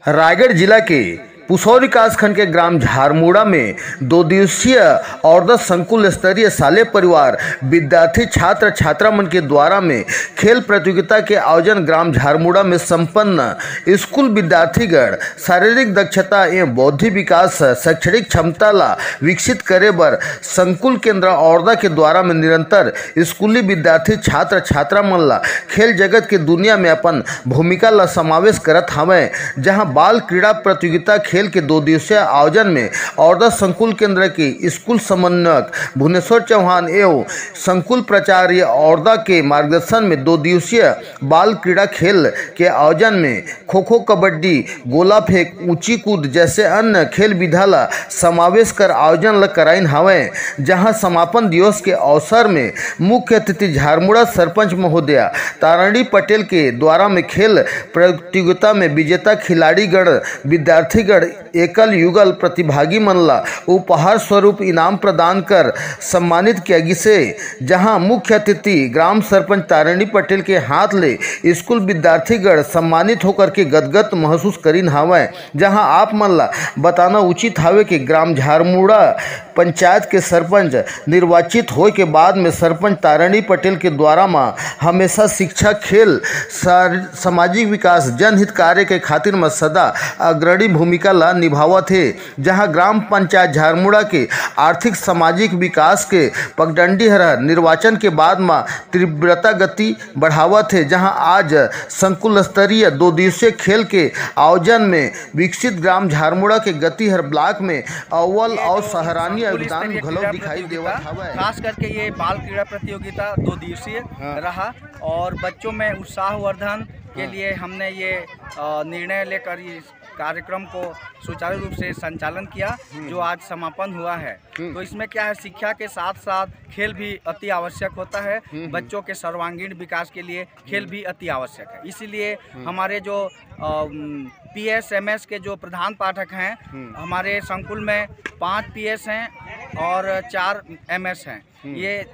रायगढ़ जिला के पुसौरी विकासखंड के ग्राम झारमुड़ा में 2 दिवसीय औरदा संकुल स्तरीय साले परिवार विद्यार्थी छात्र छात्रा मन के द्वारा में खेल प्रतियोगिता के आयोजन ग्राम झारमुड़ा में संपन्न स्कूल विद्यार्थीगण शारीरिक दक्षता एवं बौद्धिक विकास शैक्षणिक क्षमता ला विकसित करे बर संकुल केंद्र औरदा के द्वारा में निरंतर स्कूली विद्यार्थी छात्र छात्रा मन ला खेल जगत के दुनिया में अपन भूमिका ला समावेश करत हवै। जहां बाल क्रीड़ा प्रतियोगिता खेल के 2 दिवसीय आयोजन में औरदा संकुल केंद्र के स्कूल समन्वयक भुवनेश्वर चौहान एवं संकुल प्राचार्य औरदा के मार्गदर्शन में 2 दिवसीय बाल क्रीड़ा खेल के आयोजन में खो खो, कबड्डी, गोला फेंक, ऊंची कूद जैसे अन्य खेल विधा ला समावेश कर आयोजन ला कराइन हवै। जहां समापन दिवस के अवसर में मुख्य अतिथि झारमुड़ा सरपंच महोदया तारणी पटेल के द्वारा में खेल प्रतियोगिता में विजेता खिलाड़ीगण विद्यार्थीगण एकल युगल प्रतिभागी मन ला उपहार स्वरूप इनाम प्रदान कर सम्मानित किया गिसे। जहां मुख्य अतिथि ग्राम सरपंच तारणी पटेल के हाथ ले स्कूल विद्यार्थीगण सम्मानित होकर के गदगद महसूस करीन हवै। जहां आप मन ला बताना उचित हवे कि ग्राम झारमुड़ा पंचायत के सरपंच निर्वाचित होए के बाद में सरपंच तारणी पटेल के द्वारा में हमेशा शिक्षा, खेल, सामाजिक विकास, जनहित कार्य के खातिर में सदा अग्रणी भूमिका ला निभावत है। जहां ग्राम पंचायत झारमुड़ा के आर्थिक सामाजिक विकास के पगडंडी हर निर्वाचन के बाद में तीव्रता गति बढ़ावत है। जहां आज संकुल स्तरीय 2 दिवसीय खेल के आयोजन में विकसित ग्राम झारमुड़ा के गति हर ब्लॉक में अव्वल और सराहनीय योगदान घलो दिखाई देवत हवै। खास करके ये बाल क्रीड़ा प्रतियोगिता 2 दिवसीय रहा और बच्चों में उत्साह वर्धन के लिए हमने ये निर्णय लेकर इस कार्यक्रम को सुचारू रूप से संचालन किया जो आज समापन हुआ है। तो इसमें क्या है, शिक्षा के साथ साथ खेल भी अति आवश्यक होता है। बच्चों के सर्वांगीण विकास के लिए खेल भी अति आवश्यक है। इसीलिए हमारे जो PSMS के जो प्रधान पाठक हैं, हमारे संकुल में 5 PS हैं और 4 MS हैं। ये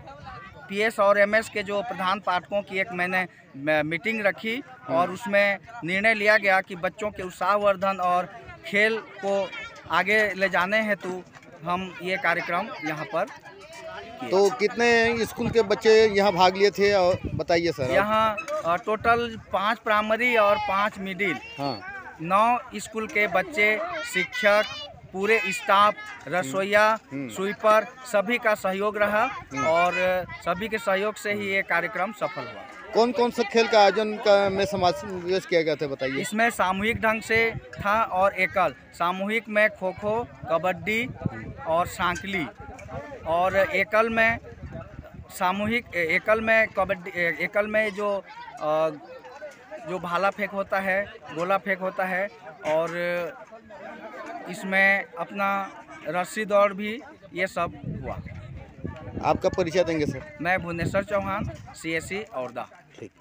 PS और MS के जो प्रधान पाठकों की एक मैंने मीटिंग रखी और उसमें निर्णय लिया गया कि बच्चों के उत्साहवर्धन और खेल को आगे ले जाने हेतु हम ये कार्यक्रम यहाँ पर किए। तो कितने स्कूल के बच्चे यहाँ भाग लिए थे और बताइए सर। यहाँ टोटल 5 प्राइमरी और 5 मिडिल, 9 स्कूल के बच्चे, शिक्षक, पूरे स्टाफ, रसोईया, स्वीपर सभी का सहयोग रहा और सभी के सहयोग से ही ये कार्यक्रम सफल हुआ। कौन कौन सा खेल का आयोजन में समावेश किया गया था बताइए। इसमें सामूहिक ढंग से था और एकल। सामूहिक में खो खो, कबड्डी और सांकली, और एकल में सामूहिक एकल में कबड्डी, एकल में जो भाला फेंक होता है, गोला फेंक होता है, और इसमें अपना रस्सी दौड़ भी ये सब हुआ। आपका परिचय देंगे सर। मैं भुवनेश्वर चौहान, CSE औरदा। ठीक।